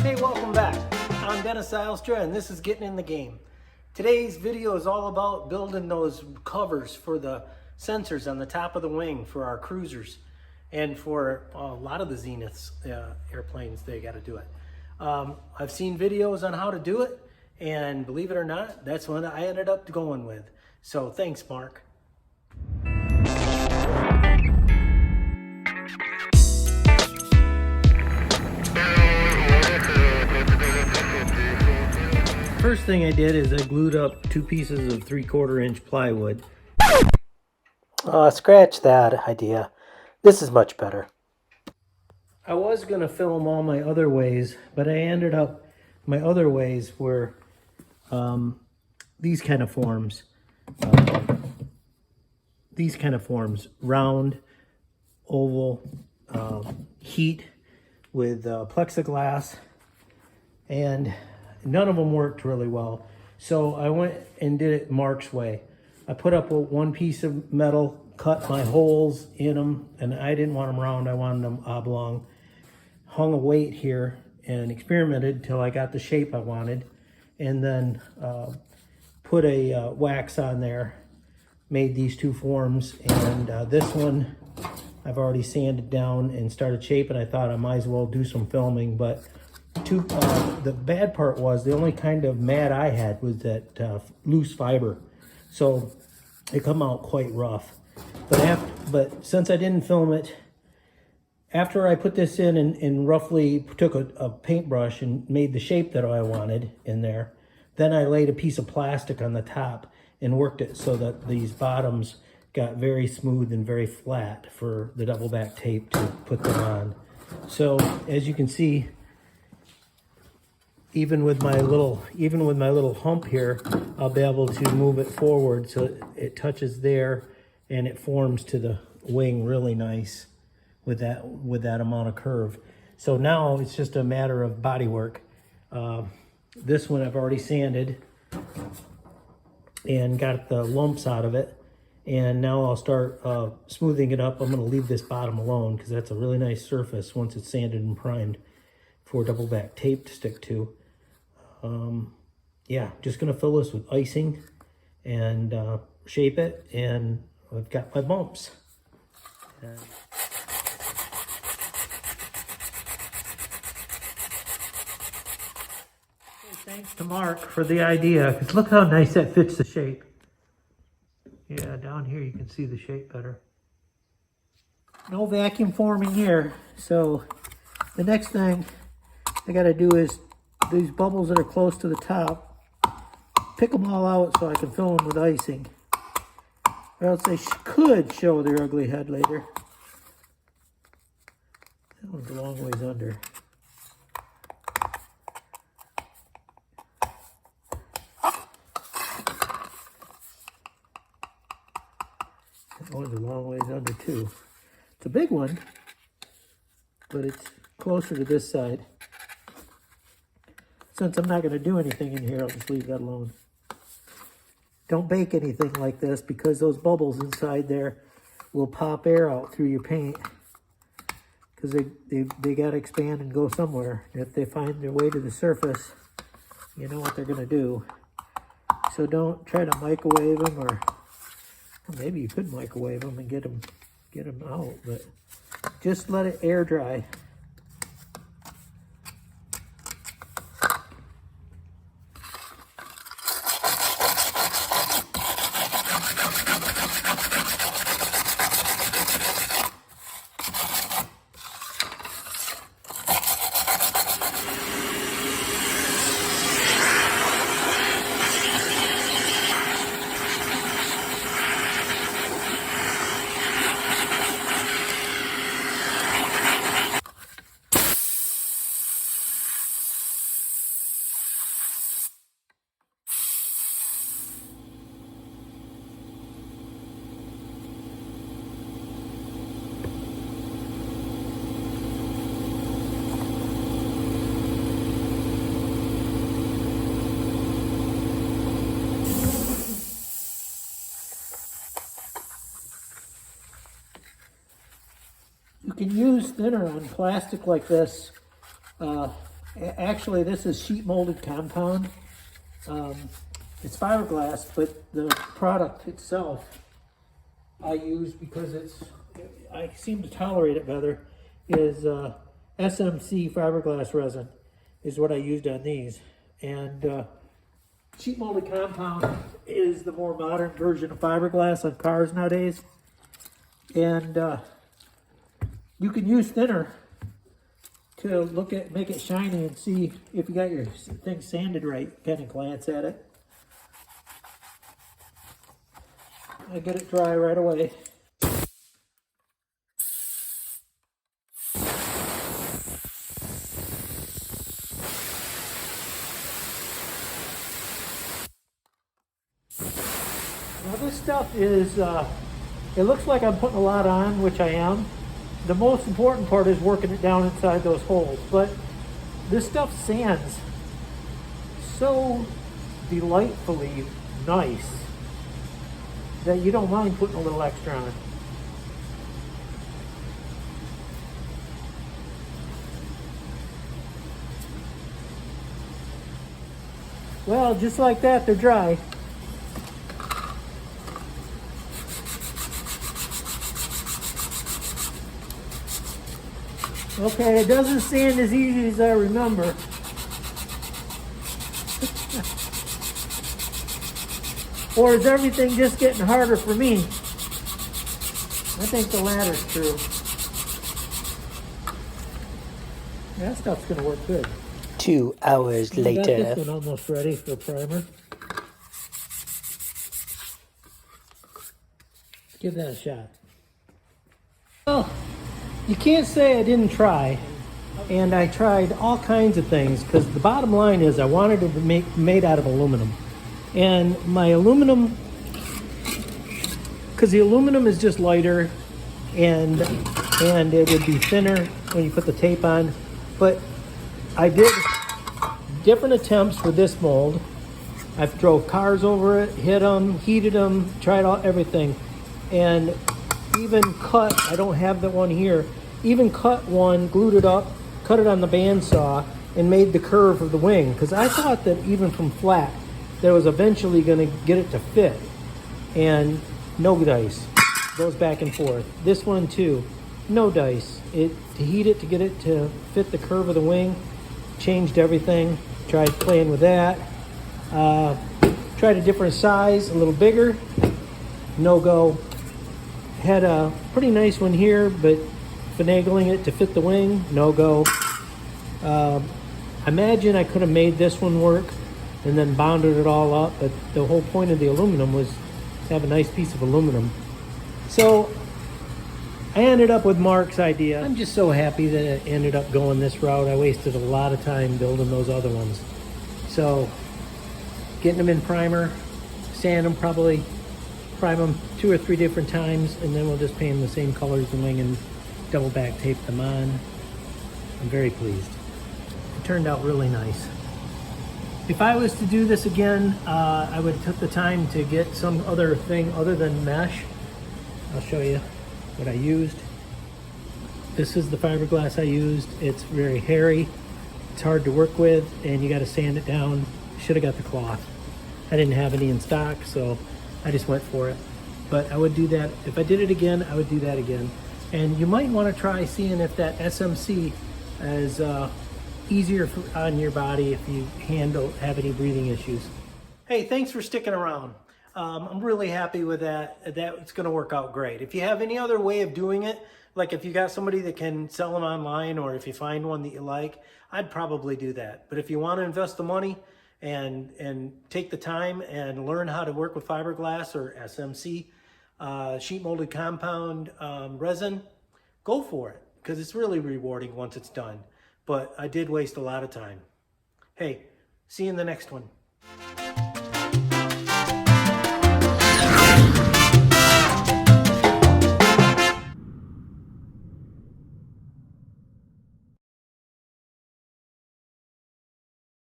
Hey, welcome back. I'm Dennis Ilstra and this is Getting in the Game. Today's video is all about building those covers for the sensors on the top of the wing for our CruZers and for a lot of the Zenith airplanes. They got to do it. I've seen videos on how to do it, and believe it or not, that's what I ended up going with. So thanks, Mark. First thing I did is I glued up 2 pieces of 3/4 inch plywood. Scratch that idea. This is much better. I was going to film all my other ways, but I ended up, my other ways were these kind of forms. Round, oval, heat with plexiglass, and none of them worked really well. So I went and did it Mark's way. I put up one piece of metal, cut my holes in them, and I didn't want them round, I wanted them oblong. Hung a weight here and experimented till I got the shape I wanted, and then put a wax on there, made these 2 forms, and this one I've already sanded down and started shaping. I thought I might as well do some filming, but the bad part was the only kind of mat I had was that loose fiber, so it come out quite rough. But since I didn't film it, after I put this in and roughly took a paintbrush and made the shape that I wanted in there, then I laid a piece of plastic on the top and worked it so that these bottoms got very smooth and very flat for the double back tape to put them on. So as you can see, even with my little hump here, I'll be able to move it forward so it touches there and it forms to the wing really nice with that amount of curve. So now it's just a matter of body work. This one I've already sanded and got the lumps out of it, and now I'll start smoothing it up. I'm going to leave this bottom alone because that's a really nice surface once it's sanded and primed for double back tape to stick to. Yeah, just going to fill this with icing and shape it, and I've got my bumps. Thanks to Mark for the idea, because look how nice that fits the shape. Yeah, down here you can see the shape better. No vacuum forming here, so the next thing I got to do is these bubbles that are close to the top, pick them all out so I can fill them with icing, or else they could show their ugly head later. That one's a long ways under. That one's a long ways under too. It's a big one, but it's closer to this side. Since I'm not going to do anything in here, I'll just leave that alone. Don't bake anything like this because those bubbles inside there will pop air out through your paint, because they got to expand and go somewhere. If they find their way to the surface, you know what they're going to do. So don't try to microwave them, or maybe you could microwave them and get them out, but just let it air dry. You can use thinner on plastic like this Actually, this is sheet molded compound. It's fiberglass, but the product itself I use because I seem to tolerate it better, is SMC fiberglass resin is what I used on these. And sheet molded compound is the more modern version of fiberglass on cars nowadays. And you can use thinner to make it shiny and see if you got your thing sanded right. Kind of glance at it. I get it dry right away. Now this stuff is, it looks like I'm putting a lot on, which I am. The most important part is working it down inside those holes. But this stuff sands so delightfully nice that you don't mind putting a little extra on. Well, just like that, they're dry. Okay, it doesn't sand as easy as I remember. Or is everything just getting harder for me? I think the latter's true. That stuff's gonna work good. 2 hours I got this later. one almost ready for primer. Give that a shot. Well, you can't say I didn't try. And I tried all kinds of things because the bottom line is I wanted it to be made out of aluminum. And my aluminum, because the aluminum is just lighter and it would be thinner when you put the tape on. But I did different attempts with this mold. I've drove cars over it, hit them, heated them, tried everything. And even cut, I don't have that one here, even cut one, glued it up, cut it on the bandsaw, and made the curve of the wing. Because I thought that even from flat, that was eventually going to get it to fit. And no dice. Goes back and forth. This one too, no dice. To heat it to get it to fit the curve of the wing, changed everything. Tried playing with that. Tried a different size, a little bigger. No go. Had a pretty nice one here, but finagling it to fit the wing, no go. I imagine I could have made this one work and then bonded it all up, but the whole point of the aluminum was to have a nice piece of aluminum. So I ended up with Mark's idea. I'm just so happy that it ended up going this route. I wasted a lot of time building those other ones. So getting them in primer, sand them, probably prime them 2 or 3 different times, and then we'll just paint them the same color as the wing and double back tape them on. I'm very pleased. It turned out really nice. If I was to do this again, I would have took the time to get some other thing other than mesh. I'll show you what I used. This is the fiberglass I used. It's very hairy. It's hard to work with, and you got to sand it down. Should have got the cloth. I didn't have any in stock, so I just went for it. But I would do that. If I did it again, I would do that again. And you might want to try seeing if that SMC is easier on your body if you have any breathing issues. Hey, thanks for sticking around. I'm really happy with that. That's going to work out great. If you have any other way of doing it, like if you got somebody that can sell them online, or if you find one that you like, I'd probably do that. But if you want to invest the money and take the time and learn how to work with fiberglass or SMC, sheet molded compound resin, go for it, because it's really rewarding once it's done. But I did waste a lot of time. Hey, see you in the next one.